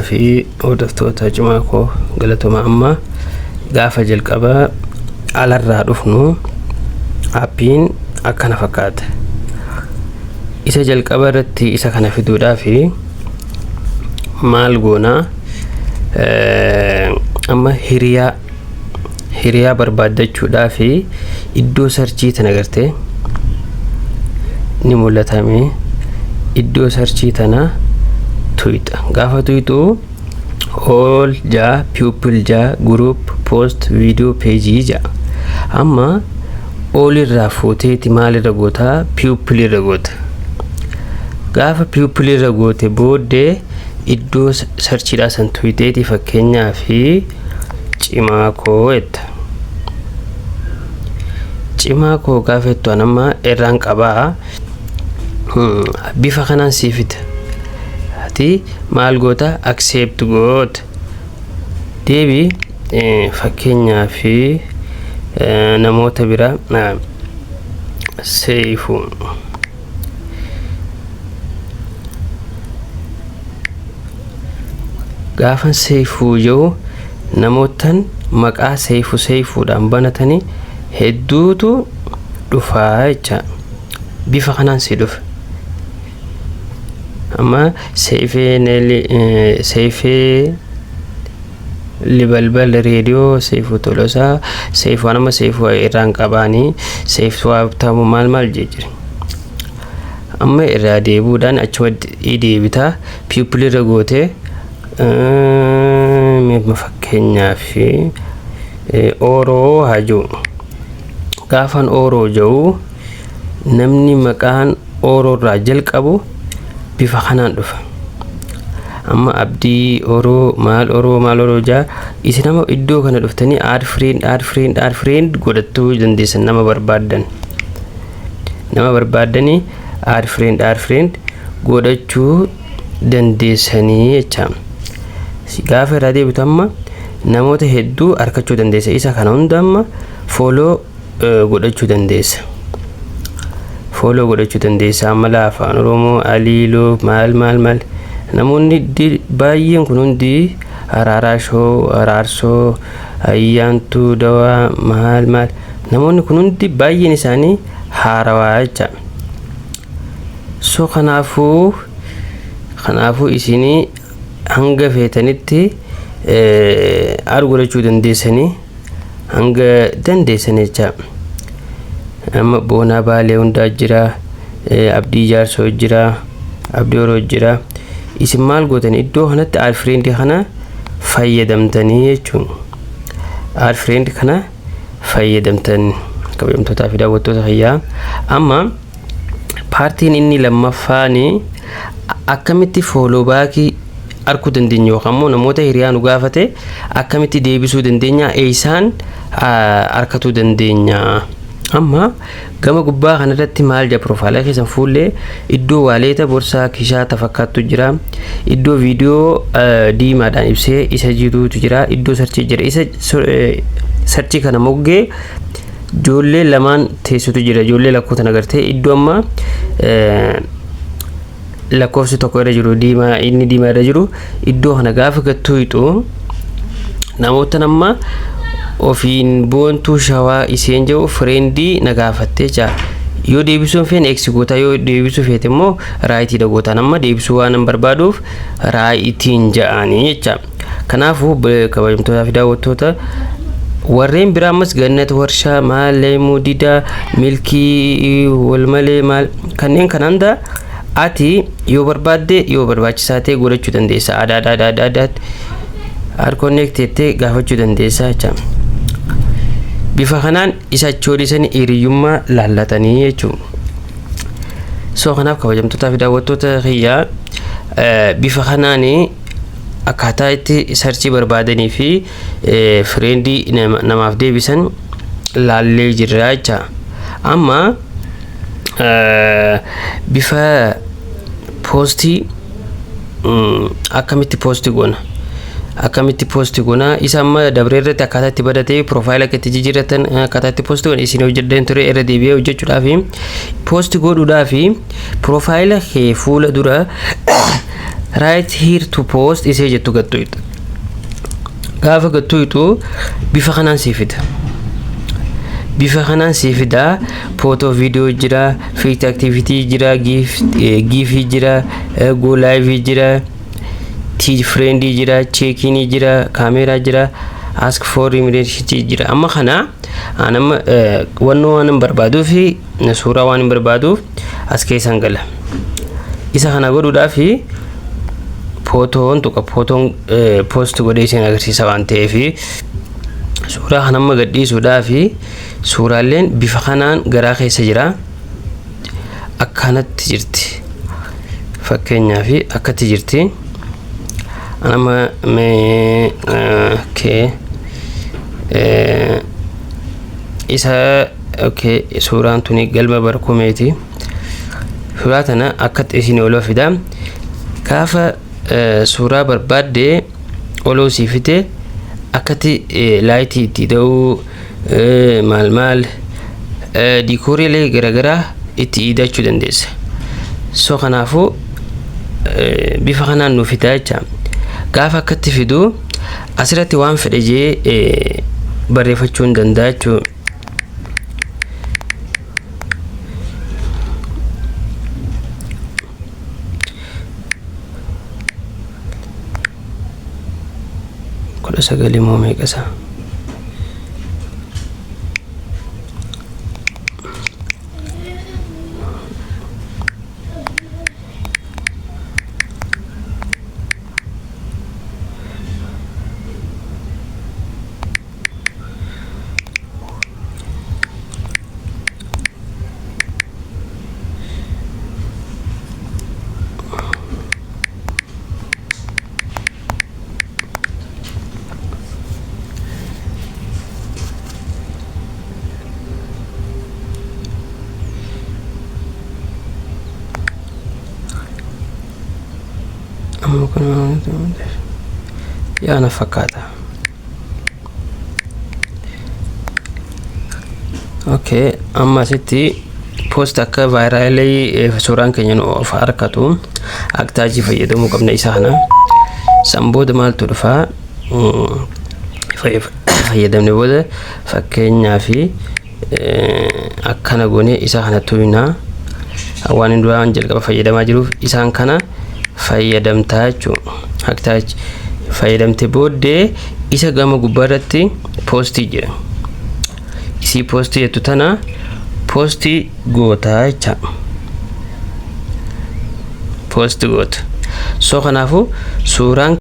في hordoftoota cimaa koo galatoma amma gaafa jalqaba alarraa dhufnu appiin akkana fakkaata. Isa jalqaba irratti isa kana fiduudhaa fi maal goona amma hiriyaa barbaadachuudhaa fi iddoo sarchii tana agartee ni mul'atame. Iddoo sarchii tana Twitter gaafa tuytu all ja people ja group post video page ja amma all irraa footeeti maal irra goota people irra goota. Gaafa people irra goote booddee iddoo sarchiidhaa san tuyteeti fakkeenyaa fi cimaa koo etta cimaa koo gaafa ettu anamma irraan qabaa bifa kanaan siifita maal goota accept goota deebi fakkeenyaa fi namoota bira seifu gaafan seifu yoo namootan maqaa seifuudhaan banatanii hedduutu dhufaa jecha bifa kanaan si dhufa. Amma seifee libalbal radio seifu tolosa seifu anama seifu irraan qabaanii seifu waabtamu maal jechire amma irraa deebuudhaan achuma deebita people irra goote fakkeenyaa fi oroo hajuu gaafan oroo jiru namni maqaan oroo irraa jalqabu bifa kanaan dhufa. Amma abdii oroo maal oroo ja isinama iddoo kana dhuftanii add friend godhachuu dandeessan nama barbaadanii add friend godhachuu dandeessanii jecha gaafa irraa deebitu amma namoota hedduu arkachuu dandeessa. Isa kana hunda amma follow godhachuu dandeessa. Amma afaan oromoo aliiloo maal namoonni baay'een kun hundi araarsoo ayyaantuu dawaa maal namoonni kun hundi baay'een isaanii haarawaa jecha so kanaafuu isinii hanga feetanitti godhachuu dandeessanii hanga dandeessan jecha. Amma boonaa baalee hundaa jira abdii jaarsoo jira abdii oroo jira isin maal gootan iddoo kanatti add friend kana fayyadamtanii jechuun add friend kana fayyadamtan kabajamtootaa fi daawwattoota fayyaa. Amma paartiin inni lammaffaani akkamitti follow back arkuu dandeenya yookaan immoo namoota hiriyaa nu gaafate akkamitti deebisuu dandeenya eessaan arkatuu dandeenya. Amma gama gubbaa kanarratti maal ja profaayilii keessan fuullee iddoo waaleeta borsaa kishaata fakkaattu jira. Iddoo viidiyoo diimaadhaan ibsee isa jirutu jira. Iddoo sarchii jira. Isa sarchii kana moggee ijoollee lamaan teessutu jira. Ijoollee lakkooftan agartee iddoo amma lakkoofsi tokko irra jiru inni diimaa irra jiru iddoo kana gaafa gattuutu namoota amma ofiin boontuu shawaa iseen jiru friendii na gaafattee jaa yoo deebisuun feene eksi goota yoo deebisuu feete immoo raayitii da gootaan amma deebisuu waan barbaaduuf raayitiin ja'anii jecha. Kanaafuu kabajamtootaa fi daawwattoota warreen biraa ammas gannat warshaa maal leemuu didaa milkii walmalee maal kanneen kan hunda ati yoo barbaadde yoo barbaachisaa ta'e godhachuu dandeessa. Adaad connected gaafachuu dandeessa jecha. Bifa kanaan isa choodisanii hiriyyummaa laallatanii jechuudha. So kanaaf kabajamtootaa fi daawwattoota kiyyaa bifa kanaan akkaataa itti sarchii barbaadanii fi friendii namaaf deebisan laallee jirra jecha. Amma bifa poostii akkamitti poostii goona isa amma dabree irratti akkaataa itti badatee profaayilii akka itti jijjiirratan akkaataa itti poostii goona isin hojjedhan ture irra deebi'ee hojjechuudhaaf poostii godhuudhaaf profaayilii kee fuula dura right here to post isee jettu gattuutu. Gaafa gattuutu bifa kanaan sii fida. Bifa kanaan sii fida. Photo video jira, feed activity jira, gif jira, go live jira, teach friend jira, check in jira, camera jira, ask for immediate jira. Amma kana anama wanno waan barbaadu fi suura waan barbaadu as keessan gala. Isa kana godhuudhaaf photoon tuqa photoon post godhee isin agarsiisa waan ta'eef suuraa kanamma gadhiisuudhaaf suuraaleen bifa kanaan garaa keessa jira. Akkanatti jirti. Fakkeenyaaf akkatti jirti. Anama isa suuraan tuni galma barkumeeti. Suuraa tana akkatti isin oloo fida. Gaafa suuraa barbaadde oloo sii fite akkatti laayitii itti ta'uu maal diikooriilee garaagaraa itti hidhachuu dandeessa. So kanaafuu bifa kanaan nuuf fidaa jecha. Gaafa akkatti fidu asirratti waan fedhe jee barreeffachuu hin danda'a jechuudha. Kudha sagali moo meeqasa? Ya na fakkaata. Okay, amma sitti post akka viral suuraan keenya of harkatu aktaajii fayyadamuu qabna isa kana. Sambooda maaltu dhufa fayyadamne booda fakkeenyaaf akkana goone isa kana tuyna waan hin duraan jalqaba fayyadamaa jiruuf isaan kana fayyadamtaa jechuudha. Aktaajii fayyadamte booddee isa gama gubbaarratti poostii jira. Isii poostii jettu tana poostii gootaa jecha. Poostii goota. So kanaafuu suuraan